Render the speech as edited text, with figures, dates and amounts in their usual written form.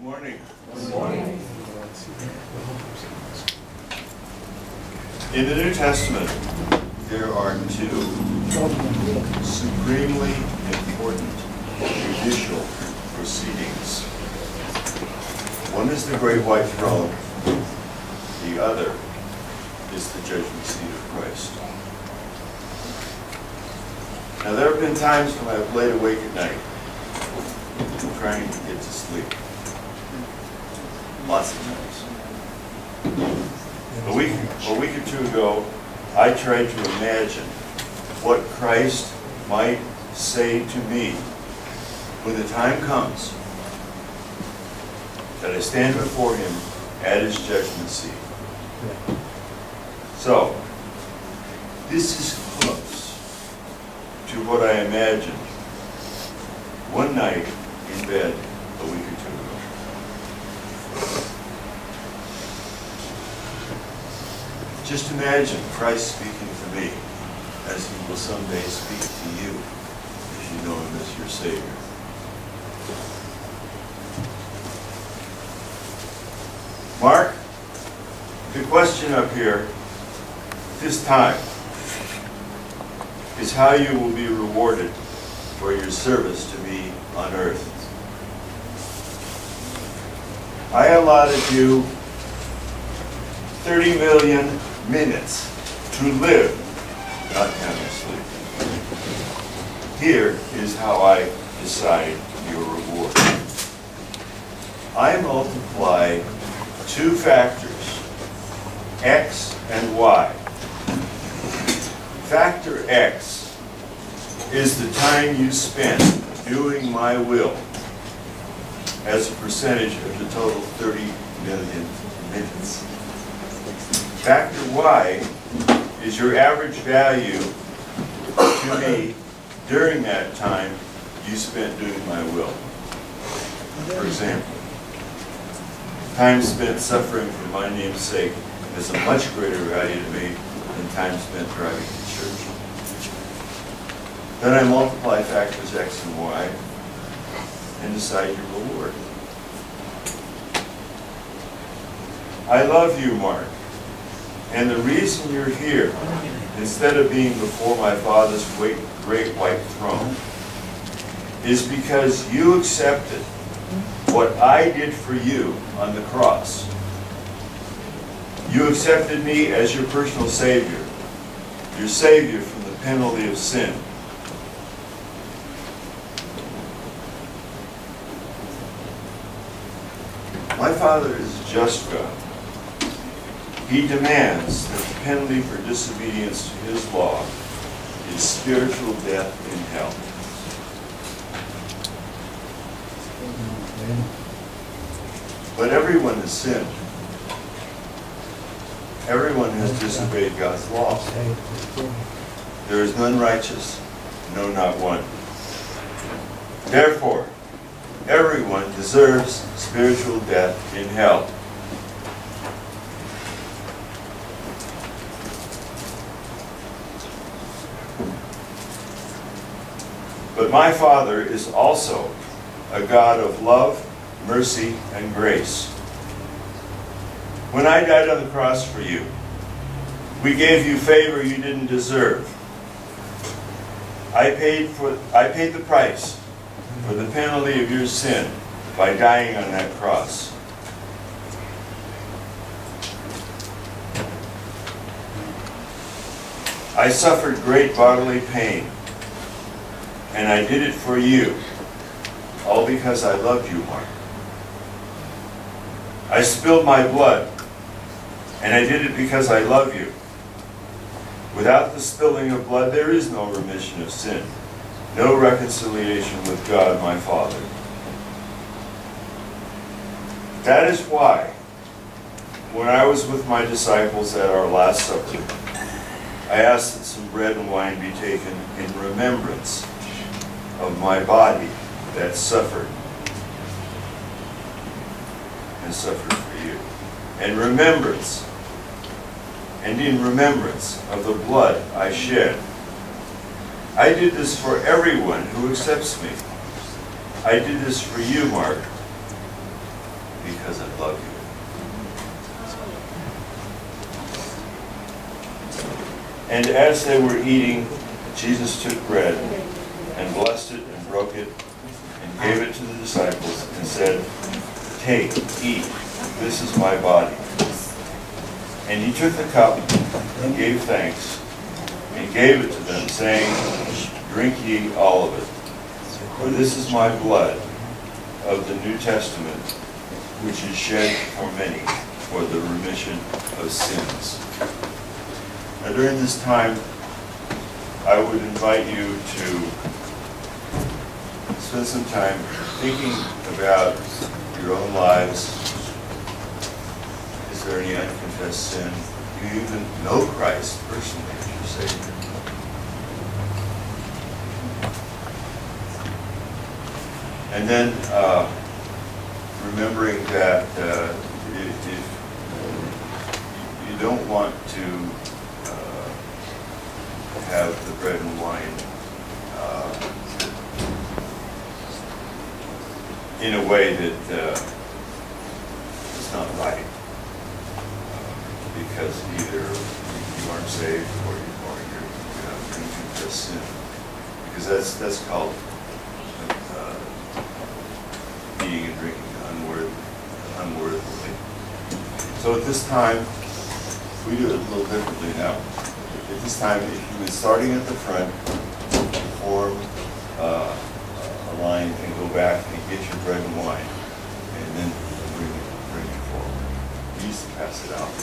Morning. Good morning. In the New Testament, there are two supremely important judicial proceedings. One is the great white throne, the other is the judgment seat of Christ. Now, there have been times when I've laid awake at night trying to get to sleep. Lots of times. A week or two ago, I tried to imagine what Christ might say to me when the time comes that I stand before Him at His judgment seat. So, this is close to what I imagined one night in bed a week or two ago. Just imagine Christ speaking to me as He will someday speak to you if you know Him as your Savior. Mark, the question up here this time is how you will be rewarded for your service to me on earth. I allotted you 30 million minutes to live, not counting sleep. Here is how I decide your reward. I multiply two factors, X and Y. Factor X is the time you spend doing my will as a percentage of the total 30 million minutes. Factor Y is your average value to me during that time you spent doing my will. For example, time spent suffering for my name's sake is a much greater value to me than time spent driving to church. Then I multiply factors X and Y and decide your reward. I love you, Mark. And the reason you're here, instead of being before my Father's great white throne, is because you accepted what I did for you on the cross. You accepted me as your personal Savior, your Savior from the penalty of sin. My Father is a just God. He demands that the penalty for disobedience to His law is spiritual death in hell. But everyone has sinned. Everyone has disobeyed God's law. There is none righteous, no, not one. Therefore, everyone deserves spiritual death in hell. But my Father is also a God of love, mercy, and grace. When I died on the cross for you, we gave you favor you didn't deserve. I paid the price for the penalty of your sin by dying on that cross. I suffered great bodily pain, and I did it for you, all because I loved you, Mark. I spilled my blood, and I did it because I love you. Without the spilling of blood, there is no remission of sin, no reconciliation with God, my Father. That is why, when I was with my disciples at our Last Supper, I asked that some bread and wine be taken in remembrance of my body that suffered and suffered for you. And in remembrance of the blood I shed. I did this for everyone who accepts me. I did this for you, Mark, because I love you. And as they were eating, Jesus took bread and blessed it and broke it and gave it to the disciples and said, "Take, eat, this is my body." And he took the cup and gave thanks and gave it to them, saying, "Drink ye all of it, for this is my blood of the New Testament, which is shed for many for the remission of sins." Now during this time, I would invite you to spend some time thinking about your own lives. Is there any unconfessed sin? Do you even know Christ personally as your Savior? And then remembering that if you don't want to have the bread and wine in a way that is not right, because either you aren't saved or you're going to confess sin, because that's called eating and drinking unworthily. So at this time, we do it a little differently now. At this time, if you would, starting at the front, form a line and go back and get your bread and wine, and then bring it forward. We used to pass it out.